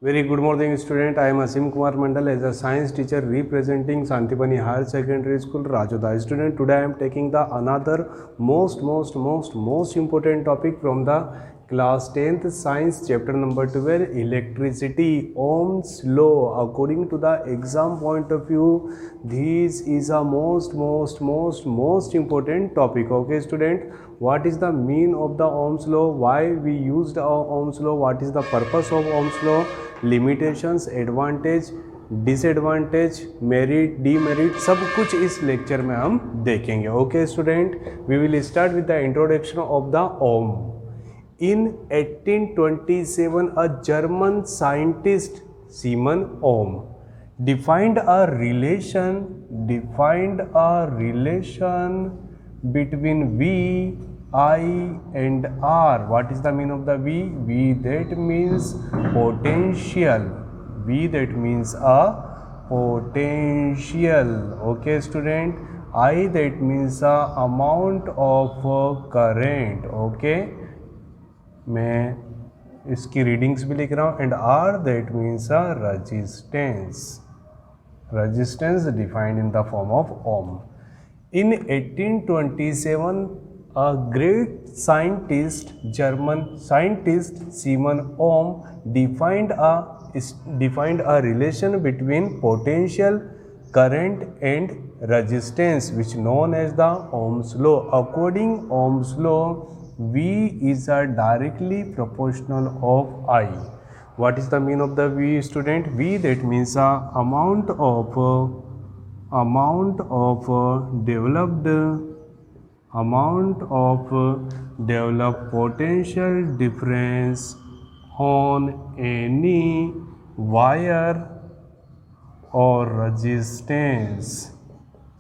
Very good morning, student. I am Asim Kumar Mandal as a science teacher representing Santipani Higher Secondary School, Rajodha. Student, today I am taking the another most important topic from the class 10th science chapter number 12, electricity, Ohm's law. According to the exam point of view, this is a most important topic. Okay, student, what is the mean of the Ohm's law? Why we used Ohm's law? What is the purpose of Ohm's law? Limitations, advantage, disadvantage, merit, demerit, सब कुछ इस lecture में हम देखेंगे. Okay student, we will start with the introduction of the Ohm. In 1827, a German scientist, Simon Ohm, defined a relation between V, I and R. What is the meaning of the V? V that means potential. V that means a potential. Okay student. I that means a amount of current. Okay. मैं इसकी readings भी लिख रहा हूँ. And R that means a resistance defined in the form of ohm. In 1827, a great scientist, German scientist Simon Ohm defined a relation between potential, current and resistance, which known as the Ohm's law. According Ohm's law, V is a directly proportional of I. What is the meaning of the V, student? V that means a amount developed potential difference on any wire or resistance.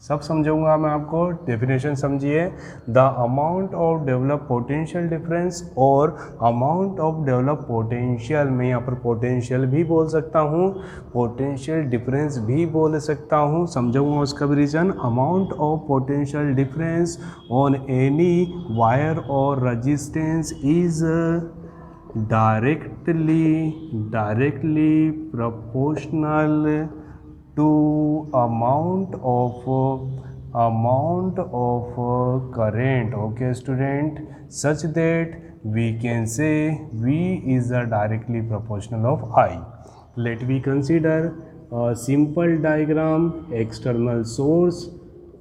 सब समझाऊंगा मैं आपको. Definition समझिए. The amount of develop potential difference और amount of develop potential, मैं यहाँ पर potential भी बोल सकता हूँ, पोटेंशियल डिफरेंस भी बोल सकता हूँ. समझाऊंगा उसका भी reason. Amount of potential difference on any wire और resistance is directly proportional to amount of current. Okay student, such that we can say V is a directly proportional of I. Let we consider a simple diagram. External source,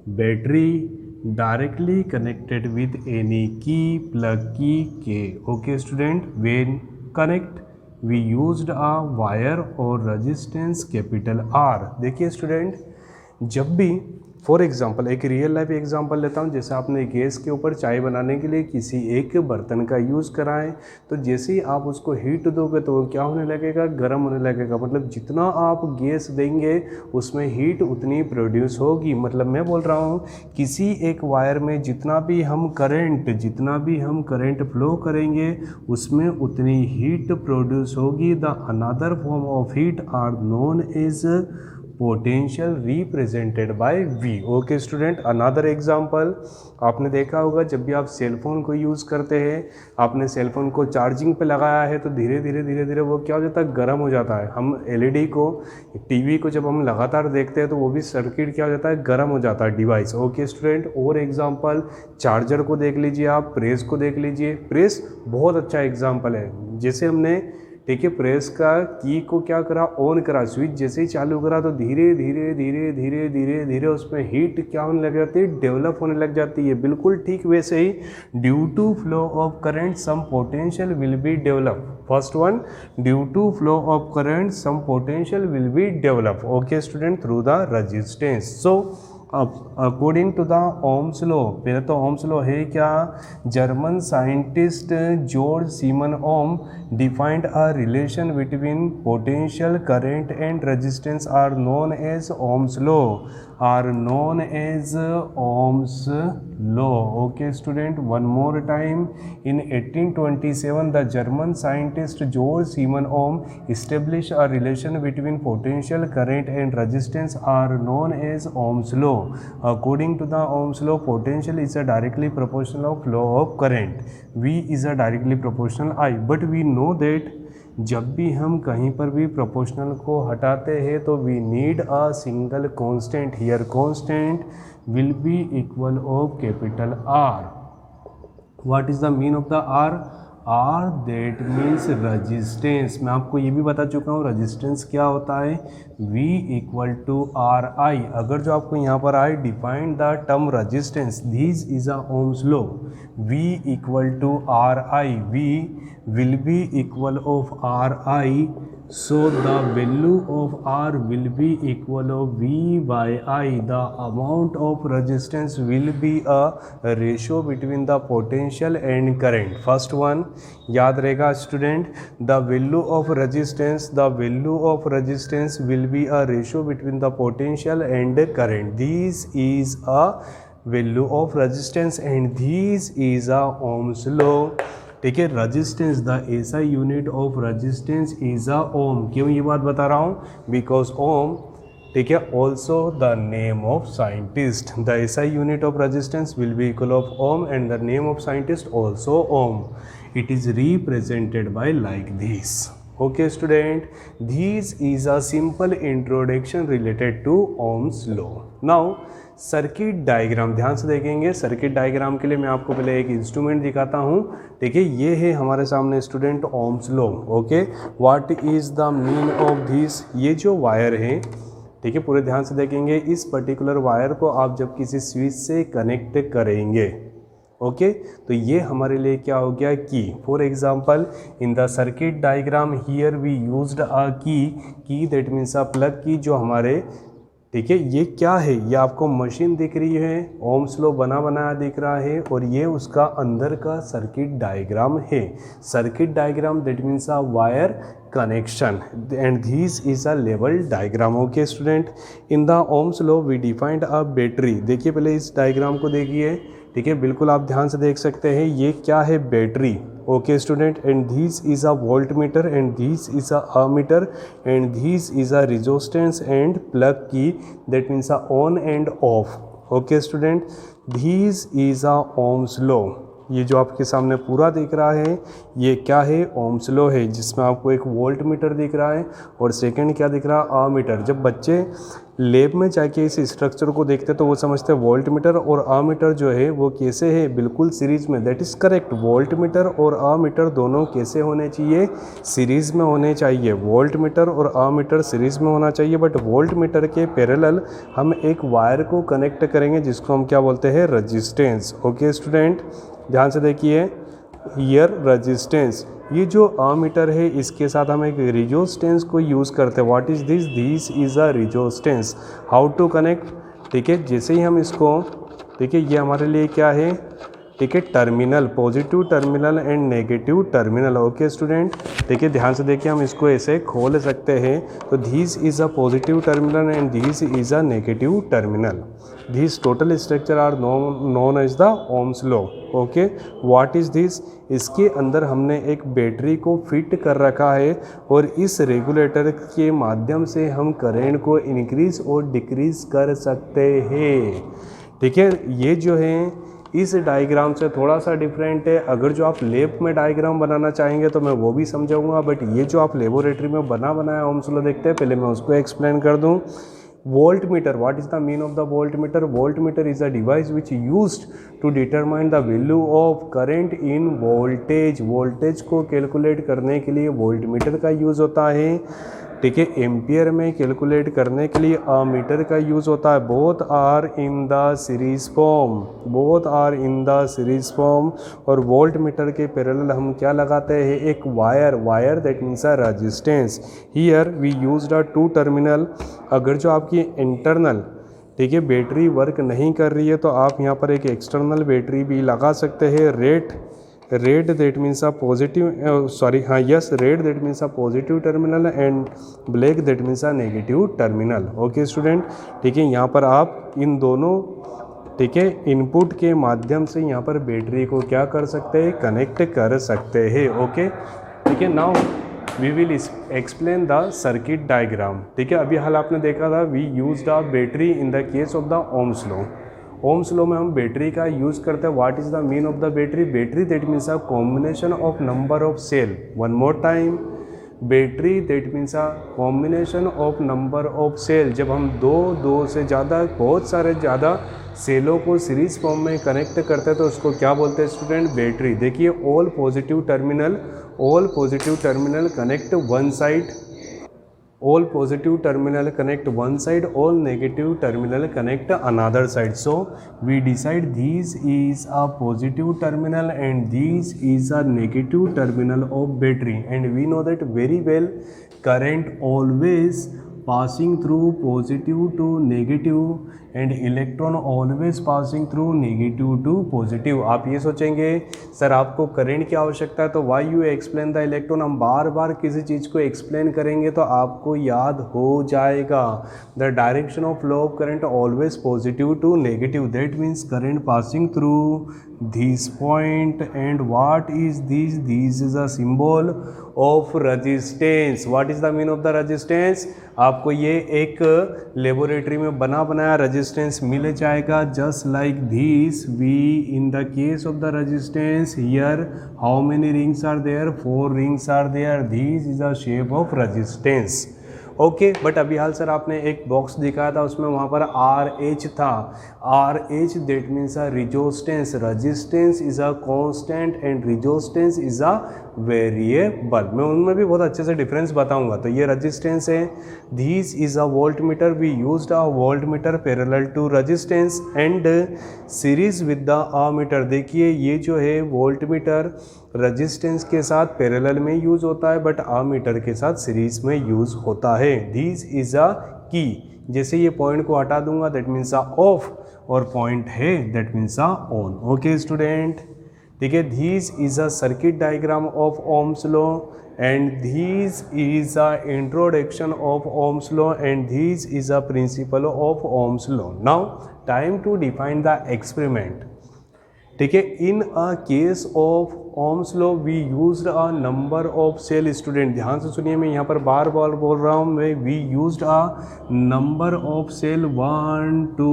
battery directly connected with any key, plug key K. Okay student, when connect we used a wire और resistance capital R. देखिए student, जब भी for example एक real life example लेता हूँ. जैसे आपने gas के ऊपर चाय बनाने के लिए किसी एक बर्तन का यूज़ कराएं, तो जैसे ही आप उसको हीट दोगे तो वो क्या होने लगेगा? गर्म होने लगेगा. मतलब जितना आप गैस देंगे उसमें हीट उतनी प्रोड्यूस होगी. मतलब मैं बोल रहा हूँ किसी एक वायर में जितना भी हम करंट फ्लो करेंगे उसमें उतनी हीट प्रोड्यूस होगी. The another form of heat are known as potential represented by V. Okay student, another example आपने देखा होगा जब भी आप सेल फोन को यूज़ करते हैं, आपने सेल फोन को चार्जिंग पे लगाया है तो धीरे धीरे वो क्या हो जाता है? गर्म हो जाता है. हम LED को, टीवी को जब हम लगातार देखते हैं तो वो भी सर्किट क्या हो जाता है? गर्म हो जाता है डिवाइस. ओके स्टूडेंट, और एग्जाम्पल चार्जर को देख लीजिए, आप प्रेस को देख लीजिए. प्रेस बहुत अच्छा एग्जाम्पल है. जैसे हमने ठीक है प्रेस का की को क्या करा? ऑन करा. स्विच जैसे ही चालू करा तो धीरे धीरे उसमें हीट क्या होने लग जाती है? डेवलप होने लग जाती है. बिल्कुल ठीक वैसे ही due to flow of current some potential will be develop. First one, due to flow of current some potential will be develop. Okay student, through the resistance. So according to the Ohm's law, पहले तो Ohm's law है क्या? German scientist George Simon Ohm defined a relation between potential, current and resistance are known as Ohm's law. Okay student, one more time. In 1827, the German scientist Georg Simon Ohm established a relation between potential, current and resistance are known as Ohm's law. According to the Ohm's law, potential is a directly proportional flow of current. V is a directly proportional I. But we know that जब भी हम कहीं पर भी proportional को हटाते हैं तो we need a single constant. Here constant will be equal of capital R. What is the mean of the R? R that means resistance. मैं आपको ये भी बता चुका हूँ रजिस्टेंस क्या होता है, V equal to R I. अगर जो आपको यहाँ पर I defined the term resistance, this is a Ohm's law, V equal to R I, V will be equal of Ri, so the value of R will be equal of V by I. The amount of resistance will be a ratio between the potential and current. First one याद रहेगा student, the value of resistance, the value of resistance will be a ratio between the potential and current. This is a value of resistance and this is a Ohm's law. ठीक है, resistance the SI unit of resistance is a ohm. क्यों ये बात बता रहा हूँ? Because Ohm, ठीक है, also the name of scientist. The SI unit of resistance will be equal of Ohm and the name of scientist also Ohm. It is represented by like this. Okay student, this is a simple introduction related to Ohm's law. Now circuit diagram ध्यान से देखेंगे। Circuit diagram के लिए मैं आपको पहले एक instrument दिखाता हूँ। ठीक है, ये है हमारे सामने student ohms law. Okay, what is the mean of this? ये जो वायर है, ठीक है, पूरे ध्यान से देखेंगे। इस पर्टिकुलर वायर को आप जब किसी स्विच से कनेक्ट करेंगे, ओके, तो ये हमारे लिए क्या हो गया? Key. For example in the circuit diagram here we used a key that means a plug की, जो हमारे, ठीक है, ये क्या है? ये आपको मशीन दिख रही है, ओम्स लॉ बना बनाया दिख रहा है, और ये उसका अंदर का सर्किट डायग्राम है। Circuit diagram that means a wire connection and this is a level diagram. Okay student, in the Ohm's law we defined a battery. देखिए पहले इस डायग्राम को देखिए, ठीक है, बिल्कुल आप ध्यान से देख सकते हैं ये क्या है? Battery. Okay student, and this is a volt meter and this is a ammeter and this is a resistance and plug key that means a on and off. Okay student, this is a Ohm's law. ये जो आपके सामने पूरा दिख रहा है ये क्या है? ओम्स लॉ है, जिसमें आपको एक वोल्ट मीटर दिख रहा है और सेकंड क्या दिख रहा है? अमीटर। जब बच्चे लैब में जाके इस स्ट्रक्चर को देखते तो वो समझते हैं वोल्ट मीटर और अमीटर जो है वो कैसे है? बिल्कुल सीरीज में। That is correct. Volt meter और अमीटर दोनों कैसे होने चाहिए? सीरीज में होने चाहिए। वोल्ट मीटर और अमीटर सीरीज में होना चाहिए, बट वोल्ट मीटर के पैरेलल हम एक वायर को कनेक्ट करेंगे जिसको हम क्या बोलते हैं? रजिस्टेंस। ओके स्टूडेंट, ध्यान से देखिए, हियर रजिस्टेंस, ये जो अमीटर है इसके साथ हम एक रेजिस्टेंस को यूज़ करते हैं। What is this? This is a resistance. How to connect? ठीक है, जैसे ही हम इसको, ठीक है, ये हमारे लिए क्या है? ठीक है, terminal, positive terminal and negative terminal. Okay student, ठीक है, ध्यान से देखिए, हम इसको ऐसे खोल सकते हैं। तो this is a positive terminal and this is a negative terminal. This total structure are known as the Ohm's law. Okay, what is this? इसके अंदर हमने एक बैटरी को फिट कर रखा है और इस रेगुलेटर के माध्यम से हम करंट को इंक्रीज और डिक्रीज कर सकते हैं। ठीक है, ये जो है इस डायग्राम से थोड़ा सा डिफरेंट है। अगर जो आप लैब में डायग्राम बनाना चाहेंगे तो मैं वो भी समझाऊंगा, बट ये जो आप लेबोरेटरी में बनाया ओम्स लॉ देखते हैं, पहले मैं उसको एक्सप्लेन कर दूं। Volt meter, what is the mean of the volt meter? Volt meter is a device which used to determine the value of current in voltage. Voltage को कैलकुलेट करने के लिए वोल्ट मीटर का यूज़ होता है। ठीक है, एम्पियर में कैलकुलेट करने के लिए अमीटर का यूज़ होता है। Both are in the series form, both are in the series form. और वोल्ट मीटर के पैरेलल हम क्या लगाते हैं? एक wire that means a resistance. Here we used a two terminal. अगर जो आपकी इंटरनल, ठीक है, बैटरी वर्क नहीं कर रही है तो आप यहाँ पर एक एक्सटर्नल बैटरी भी लगा सकते हैं। Read that means a positive, read that means a positive terminal and black that means a negative terminal. Okay student, ठीक है, यहाँ पर आप इन दोनों, ठीक है, इनपुट के माध्यम से यहाँ पर बैटरी को क्या कर सकते हैं? कनेक्ट कर सकते हैं। ओके, ठीक है, now we will explain the circuit diagram. ठीक है, अभी हाल आपने देखा था we used a battery in the case of the Ohm's law. Ohm's law में हम बैटरी का यूज़ करते हैं। What is the mean of the battery? Battery that means a combination of number of cell. One more time, battery that means a combination of number of cell, जब हम दो से ज़्यादा बहुत सारे ज़्यादा सेलों को सीरीज फॉर्म में कनेक्ट करते हैं तो उसको क्या बोलते हैं स्टूडेंट? बैटरी। देखिए all positive terminal connect one side, all positive terminal connect one side, all negative terminal connect another side. So we decide this is a positive terminal and this is a negative terminal of battery, and we know that very well current always passing through positive to negative and electron always passing through negative to positive. आप ये सोचेंगे sir आपको current की आवश्यकता है तो why you explain the electron, हम बार बार किसी चीज़ को एक्सप्लेन करेंगे तो आपको याद हो जाएगा. The direction of flow of current always positive to negative, that means current passing through this point. And what is this? This is a symbol of resistance. What is the meaning of the resistance? आपको ये एक laboratory में बना बनाया resistance मिल जाएगा. Just like this we in the case of the resistance here how many rings are there? 4 rings are there. This is a shape of resistance. Okay but अभी हाल सर आपने एक बॉक्स दिखाया था उसमें वहाँ पर RH था. RH that means a resistance. Resistance is a constant and resistance is a variable. मैं उनमें भी बहुत अच्छे से डिफरेंस बताऊंगा. तो ये रेजिस्टेंस है. This is a volt meter. We used a volt meter parallel to resistance and series with the ammeter. देखिए ये जो है वोल्ट मीटर रेजिस्टेंस के साथ पैरेलल में यूज़ होता है बट अमीटर के साथ सीरीज में यूज़ होता है. दिस इज़ अ की. जैसे ये पॉइंट को हटा दूंगा दैट मीन्स अ ऑफ और पॉइंट है that means a on. Okay student ठीक है. This is a circuit diagram of Ohm's law and this is a introduction of Ohm's law and this is a principle of Ohm's law. Now time to define the experiment. ठीक है. In a case of Ohm's law we used a number of cell. Student ध्यान से सुनिए, मैं यहाँ पर बार बार बोल रहा हूँ. मैं we used a number of cell 1 2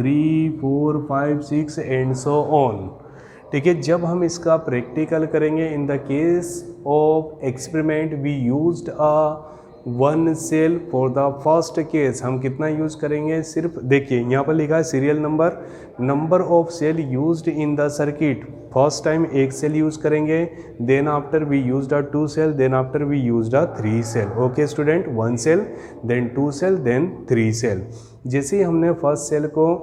3 4 5 6 and so on. ठीक है. जब हम इसका प्रैक्टिकल करेंगे in the case of experiment we used a 1 cell for the first case. हम कितना यूज़ करेंगे? सिर्फ देखिए यहाँ पर लिखा है serial number of cell used in the circuit. First time एक सेल यूज़ करेंगे, then after we used a 2 cell, then after we used a 3 cell. Okay student. 1 cell then 2 cell then 3 cell. जैसे ही हमने first cell को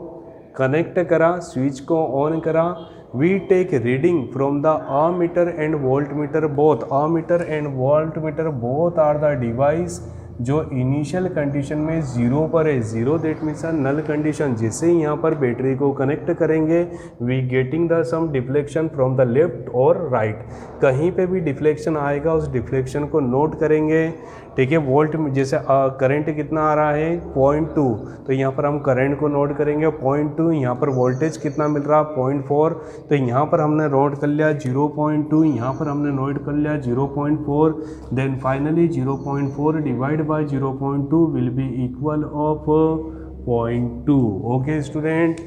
connect करा, switch को on करा, we take reading from the ammeter and voltmeter both. Ammeter and voltmeter both are the device जो initial condition में 0 पर है. 0 that means a null condition. जैसे ही यहाँ पर बैटरी को कनेक्ट करेंगे we getting the some deflection from the left और राइट. कहीं पे भी डिफ्लेक्शन आएगा उस डिफ्लेक्शन को नोट करेंगे. ठीक है. वोल्ट जैसे करंट कितना आ रहा है 0.2 तो यहाँ पर हम करंट को नोट करेंगे 0.2. यहाँ पर वोल्टेज कितना मिल रहा है 0.4 तो यहाँ पर हमने नोट कर लिया 0.2. यहाँ पर हमने नोट कर लिया 0.4. Then finally 0.4 divide by 0.2 will be equal of 0.2. Okay student.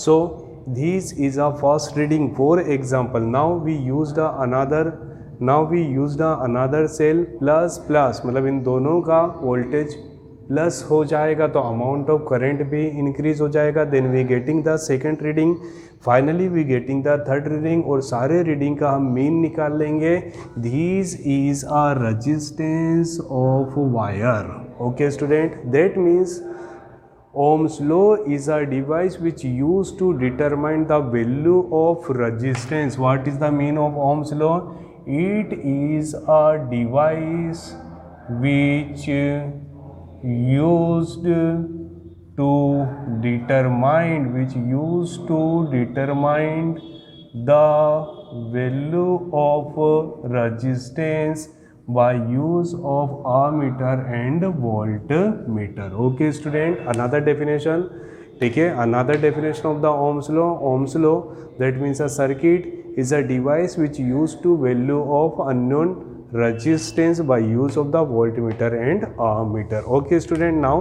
So this is a first reading. For example now we used another cell plus मतलब इन दोनों का वोल्टेज प्लस हो जाएगा तो अमाउंट ऑफ करंट भी इंक्रीज हो जाएगा. Then we getting the second reading. Finally we getting the third reading और सारे रीडिंग का हम मीन निकाल लेंगे. This is a resistance of wire. Okay student. That means Ohm's law is a device which used to determine the value of resistance. What is the meaning of Ohm's law? It is a device which used to determine the value of resistance by use of ammeter and voltmeter. Okay student. Another definition. ठीक है. Another definition of the Ohm's law that means a circuit is a device which used to value of unknown resistance by use of the voltmeter and ammeter. Okay student. Now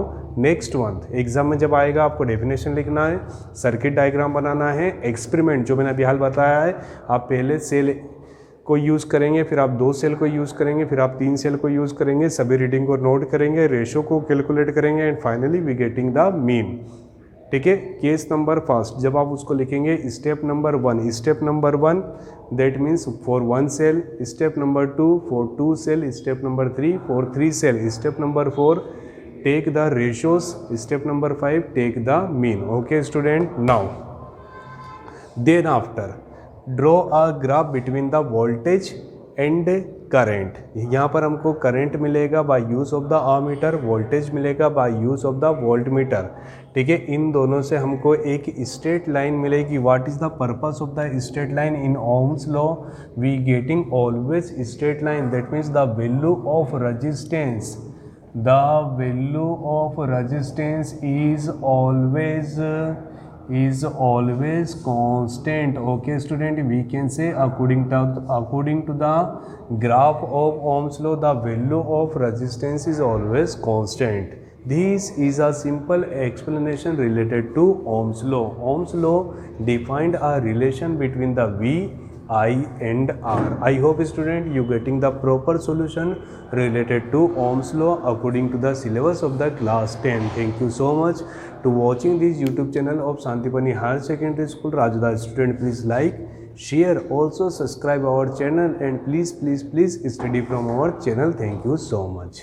next one exam में जब आएगा आपको definition लिखना है, circuit diagram बनाना है, experiment जो मैंने अभी हाल बताया है. आप पहले सेल को यूज़ करेंगे, फिर आप 2 सेल को यूज़ करेंगे, फिर आप 3 सेल को यूज़ करेंगे, सभी रीडिंग को नोट करेंगे, रेशो को कैलकुलेट करेंगे and finally we getting the mean. ठीक है, केस नंबर फर्स्ट जब आप उसको लिखेंगे step number 1 that means for 1 cell, step number 2 for 2 cell, step number 3 for 3 cell, step number 4 take the ratios, step number 5 take the mean. Okay student, now then after draw a graph between the voltage and current. यहाँ पर हमको current मिलेगा by use of the ammeter, voltage मिलेगा by use of the voltmeter. ठीक है, इन दोनों से हमको एक स्ट्रेट लाइन मिलेगी। What is the purpose of the straight line in Ohm's law? We getting always straight line, that means the value of resistance, the value of resistance is always constant. Okay student, we can say according to the graph of Ohm's law, the value of resistance is always constant. This is a simple explanation related to Ohm's law. Ohm's law defined a relation between the V, I and R. I hope student you getting the proper solution related to Ohm's law according to the syllabus of the class 10. Thank you so much to watching this YouTube channel of Santipani Higher Secondary School Rajda. Student, please like, share, also subscribe our channel and please study from our channel. Thank you so much.